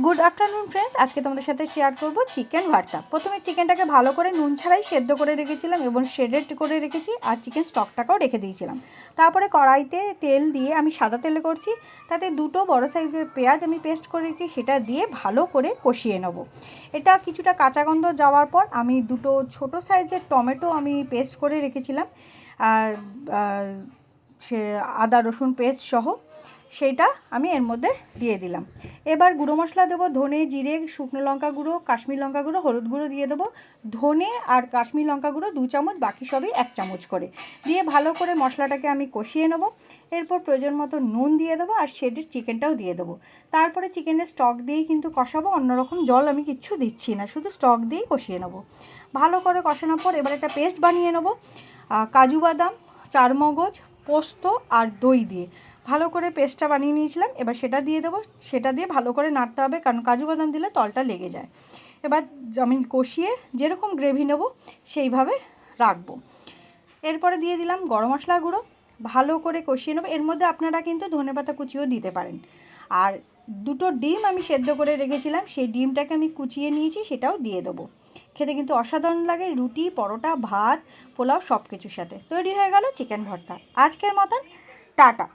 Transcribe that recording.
Good afternoon friends, আজকে তোমাদের সাথে শেয়ার করব চিকেন ভর্তা। প্রথমে চিকেনটাকে ভালো করে নুন ছাড়াই সেদ্ধ করে রেখেছিলাম এবং শ্রেডেড করে রেখেছি, আর চিকেন স্টকটাকেও রেখে দিয়েছিলাম। তারপরে কড়াইতে তেল দিয়ে, আমি সাদা তেলে করছি, তাতে দুটো বড় সাইজের পেঁয়াজ আমি পেস্ট করেছি, সেটা দিয়ে ভালো করে কষিয়ে নেব। এটা কিছুটা কাঁচা গন্ধ যাওয়ার পর আমি দুটো ছোট সাইজের টমেটো আমি পেস্ট করে রেখেছিলাম, আর সে আদা রসুন পেস্ট সহ, সেইটা আমি এর মধ্যে দিয়ে দিলাম। এবার গুঁড়ো মশলা দেবো, ধনে, জিরে, শুকনো লঙ্কা গুঁড়ো, কাশ্মীর লঙ্কা গুঁড়ো, হলুদ গুঁড়ো দিয়ে দেবো। ধনে আর কাশ্মীর লঙ্কা গুঁড়ো 2 চামচ, বাকি সবই 1 চামচ করে দিয়ে ভালো করে মশলাটাকে আমি কষিয়ে নেবো। এরপর প্রয়োজন মতো নুন দিয়ে দেবো, আর সেটির চিকেনটাও দিয়ে দেবো। তারপরে চিকেনের স্টক দিয়েই কিন্তু কষাবো, অন্যরকম জল আমি কিচ্ছু দিচ্ছি না, শুধু স্টক দিয়েই কষিয়ে নেবো। ভালো করে কষানোর পর এবার একটা পেস্ট বানিয়ে নেবো, কাজু বাদাম, চারমগজ, পোস্ত আর দই দিয়ে ভালো করে পেস্টটা বানিয়ে নিয়েছিলাম। এবার সেটা দিয়ে দেবো, সেটা দিয়ে ভালো করে নাড়তে হবে, কারণ কাজু বাদাম দিলে তলটা লেগে যায়। এবার আমি কষিয়ে যেরকম গ্রেভি নেবো সেইভাবে রাখবো। এরপরে দিয়ে দিলাম গরম মশলা গুঁড়ো, ভালো করে কষিয়ে নেবো। এর মধ্যে আপনারা কিন্তু ধনেপাতা কুচিও দিতে পারেন। আর দুটো ডিম আমি সেদ্ধ করে রেখেছিলাম, সেই ডিমটাকে আমি কুচিয়ে নিয়েছি, সেটাও দিয়ে দেবো। খেতে কিন্তু অসাধারণ লাগে, রুটি, পরোটা, ভাত, পোলাও সব কিছুর সাথে। তৈরি হয়ে গেল চিকেন ভর্তা। আজকের মতন টাটা।